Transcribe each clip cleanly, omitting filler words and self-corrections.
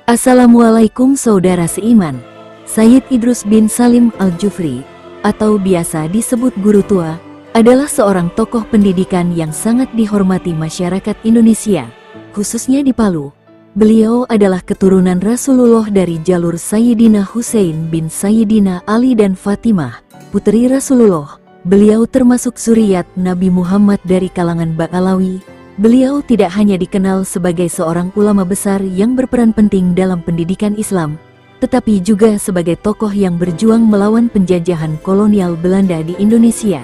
Assalamualaikum saudara seiman. Sayyid Idrus bin Salim Al-Jufri, atau biasa disebut Guru Tua, adalah seorang tokoh pendidikan yang sangat dihormati masyarakat Indonesia, khususnya di Palu. Beliau adalah keturunan Rasulullah dari jalur Sayyidina Husain bin Sayyidina Ali dan Fatimah, putri Rasulullah. Beliau termasuk zuriat Nabi Muhammad dari kalangan Ba'alawi. Beliau tidak hanya dikenal sebagai seorang ulama besar yang berperan penting dalam pendidikan Islam, tetapi juga sebagai tokoh yang berjuang melawan penjajahan kolonial Belanda di Indonesia.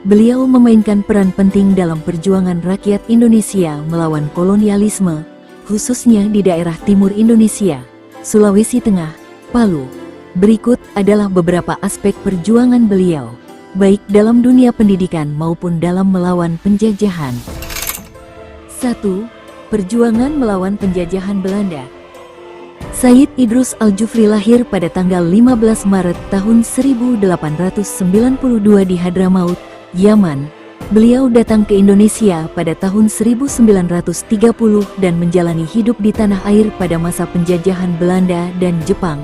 Beliau memainkan peran penting dalam perjuangan rakyat Indonesia melawan kolonialisme, khususnya di daerah timur Indonesia, Sulawesi Tengah, Palu. Berikut adalah beberapa aspek perjuangan beliau, baik dalam dunia pendidikan maupun dalam melawan penjajahan. 1. Perjuangan melawan penjajahan Belanda. Sayyid Idrus Al-Jufri lahir pada tanggal 15 Maret tahun 1892 di Hadramaut, Yaman. Beliau datang ke Indonesia pada tahun 1930 dan menjalani hidup di tanah air pada masa penjajahan Belanda dan Jepang.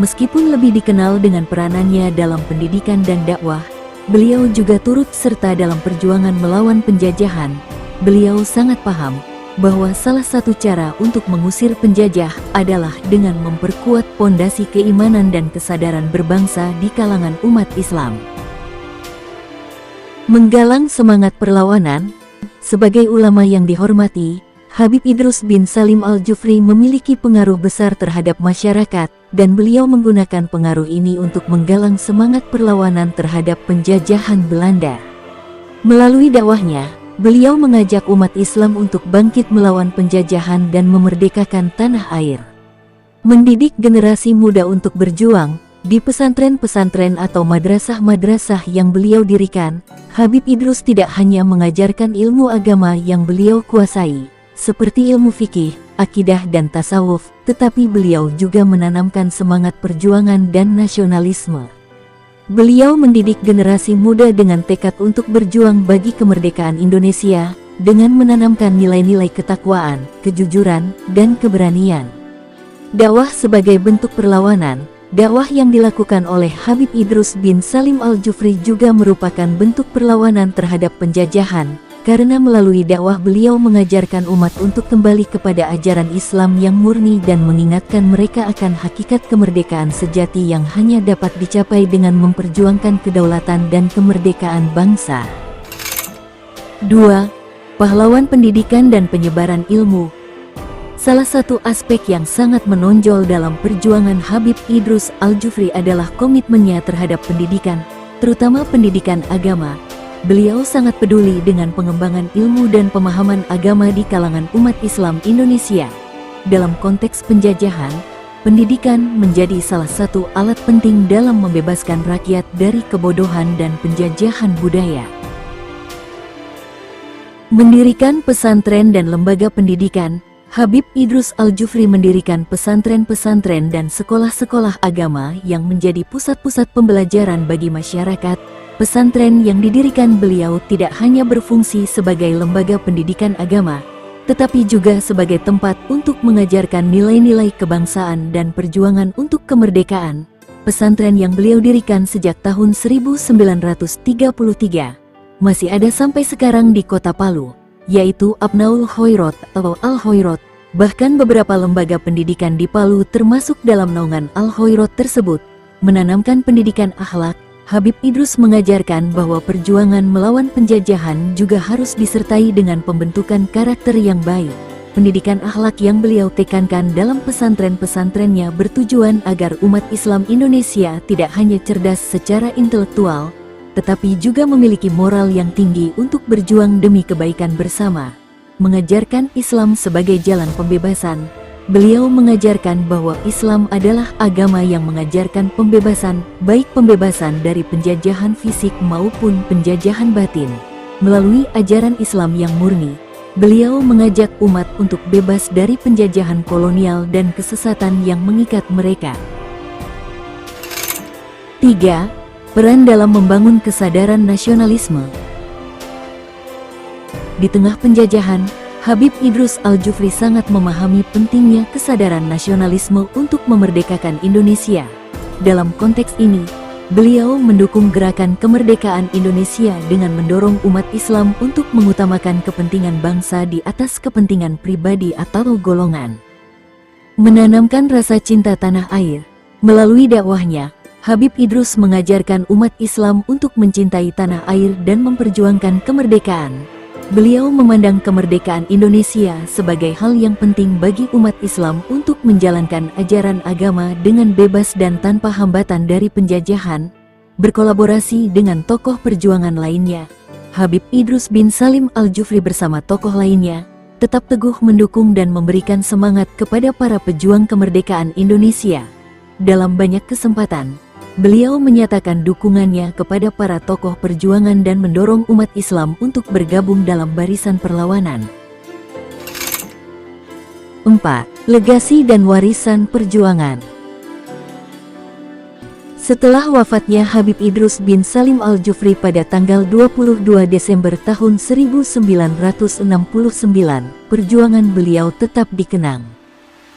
Meskipun lebih dikenal dengan peranannya dalam pendidikan dan dakwah, beliau juga turut serta dalam perjuangan melawan penjajahan. Beliau sangat paham bahwa salah satu cara untuk mengusir penjajah adalah dengan memperkuat pondasi keimanan dan kesadaran berbangsa di kalangan umat Islam. Menggalang semangat perlawanan. Sebagai ulama yang dihormati, Habib Idrus bin Salim Al-Jufri memiliki pengaruh besar terhadap masyarakat, dan beliau menggunakan pengaruh ini untuk menggalang semangat perlawanan terhadap penjajahan Belanda. Melalui dakwahnya, beliau mengajak umat Islam untuk bangkit melawan penjajahan dan memerdekakan tanah air. Mendidik generasi muda untuk berjuang. Di pesantren-pesantren atau madrasah-madrasah yang beliau dirikan, Habib Idrus tidak hanya mengajarkan ilmu agama yang beliau kuasai, seperti ilmu fikih, akidah dan tasawuf, tetapi beliau juga menanamkan semangat perjuangan dan nasionalisme. Beliau mendidik generasi muda dengan tekad untuk berjuang bagi kemerdekaan Indonesia, dengan menanamkan nilai-nilai ketakwaan, kejujuran, dan keberanian. Dakwah sebagai bentuk perlawanan. Dakwah yang dilakukan oleh Habib Idrus bin Salim Al-Jufri juga merupakan bentuk perlawanan terhadap penjajahan, karena melalui dakwah beliau mengajarkan umat untuk kembali kepada ajaran Islam yang murni dan mengingatkan mereka akan hakikat kemerdekaan sejati yang hanya dapat dicapai dengan memperjuangkan kedaulatan dan kemerdekaan bangsa. 2. Pahlawan pendidikan dan penyebaran ilmu. Salah satu aspek yang sangat menonjol dalam perjuangan Habib Idrus Al-Jufri adalah komitmennya terhadap pendidikan, terutama pendidikan agama. Beliau sangat peduli dengan pengembangan ilmu dan pemahaman agama di kalangan umat Islam Indonesia. Dalam konteks penjajahan, pendidikan menjadi salah satu alat penting dalam membebaskan rakyat dari kebodohan dan penjajahan budaya. Mendirikan pesantren dan lembaga pendidikan. Habib Idrus Al-Jufri mendirikan pesantren-pesantren dan sekolah-sekolah agama yang menjadi pusat-pusat pembelajaran bagi masyarakat. Pesantren yang didirikan beliau tidak hanya berfungsi sebagai lembaga pendidikan agama, tetapi juga sebagai tempat untuk mengajarkan nilai-nilai kebangsaan dan perjuangan untuk kemerdekaan. Pesantren yang beliau dirikan sejak tahun 1933 masih ada sampai sekarang di kota Palu, yaitu Abnaul Khoirot atau Al-Khoirot. Bahkan beberapa lembaga pendidikan di Palu termasuk dalam naungan Al-Khoirot tersebut. Menanamkan pendidikan akhlak, Habib Idrus mengajarkan bahwa perjuangan melawan penjajahan juga harus disertai dengan pembentukan karakter yang baik. Pendidikan akhlak yang beliau tekankan dalam pesantren-pesantrennya bertujuan agar umat Islam Indonesia tidak hanya cerdas secara intelektual, tetapi juga memiliki moral yang tinggi untuk berjuang demi kebaikan bersama. Mengajarkan Islam sebagai jalan pembebasan. Beliau mengajarkan bahwa Islam adalah agama yang mengajarkan pembebasan, baik pembebasan dari penjajahan fisik maupun penjajahan batin. Melalui ajaran Islam yang murni, beliau mengajak umat untuk bebas dari penjajahan kolonial dan kesesatan yang mengikat mereka. 3. Peran dalam membangun kesadaran nasionalisme. Di tengah penjajahan, Habib Idrus Al-Jufri sangat memahami pentingnya kesadaran nasionalisme untuk memerdekakan Indonesia. Dalam konteks ini, beliau mendukung gerakan kemerdekaan Indonesia dengan mendorong umat Islam untuk mengutamakan kepentingan bangsa di atas kepentingan pribadi atau golongan. Menanamkan rasa cinta tanah air. Melalui dakwahnya, Habib Idrus mengajarkan umat Islam untuk mencintai tanah air dan memperjuangkan kemerdekaan. Beliau memandang kemerdekaan Indonesia sebagai hal yang penting bagi umat Islam untuk menjalankan ajaran agama dengan bebas dan tanpa hambatan dari penjajahan. Berkolaborasi dengan tokoh perjuangan lainnya, Habib Idrus bin Salim Al-Jufri bersama tokoh lainnya tetap teguh mendukung dan memberikan semangat kepada para pejuang kemerdekaan Indonesia. Dalam banyak kesempatan, beliau menyatakan dukungannya kepada para tokoh perjuangan dan mendorong umat Islam untuk bergabung dalam barisan perlawanan. 4. Legasi dan warisan perjuangan. Setelah wafatnya Habib Idrus bin Salim Al-Jufri pada tanggal 22 Desember tahun 1969, perjuangan beliau tetap dikenang.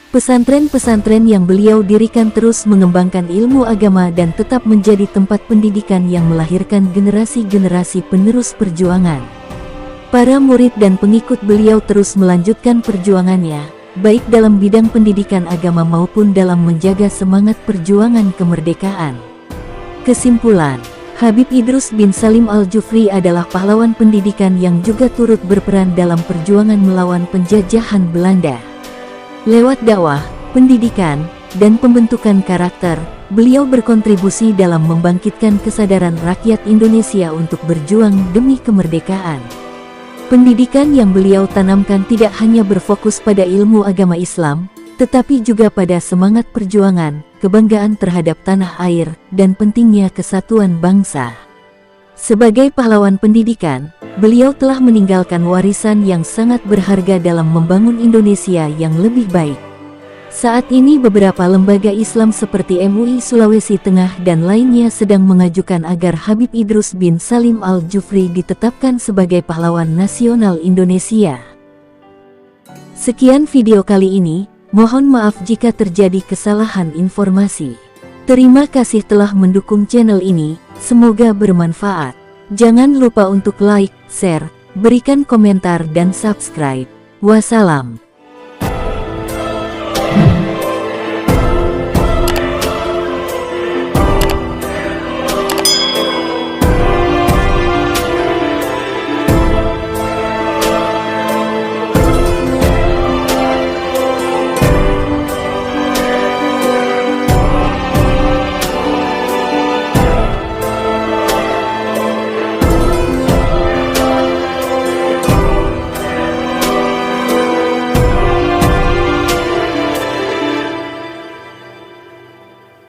Pesantren-pesantren yang beliau dirikan terus mengembangkan ilmu agama dan tetap menjadi tempat pendidikan yang melahirkan generasi-generasi penerus perjuangan. Para murid dan pengikut beliau terus melanjutkan perjuangannya, baik dalam bidang pendidikan agama maupun dalam menjaga semangat perjuangan kemerdekaan. Kesimpulan, Habib Idrus bin Salim Al-Jufri adalah pahlawan pendidikan yang juga turut berperan dalam perjuangan melawan penjajahan Belanda. Lewat dakwah, pendidikan, dan pembentukan karakter, beliau berkontribusi dalam membangkitkan kesadaran rakyat Indonesia untuk berjuang demi kemerdekaan. Pendidikan yang beliau tanamkan tidak hanya berfokus pada ilmu agama Islam, tetapi juga pada semangat perjuangan, kebanggaan terhadap tanah air, dan pentingnya kesatuan bangsa. Sebagai pahlawan pendidikan, beliau telah meninggalkan warisan yang sangat berharga dalam membangun Indonesia yang lebih baik. Saat ini beberapa lembaga Islam seperti MUI Sulawesi Tengah dan lainnya sedang mengajukan agar Habib Idrus bin Salim Al-Jufri ditetapkan sebagai pahlawan nasional Indonesia. Sekian video kali ini, mohon maaf jika terjadi kesalahan informasi. Terima kasih telah mendukung channel ini, semoga bermanfaat. Jangan lupa untuk like, share, berikan komentar dan subscribe. Wassalam.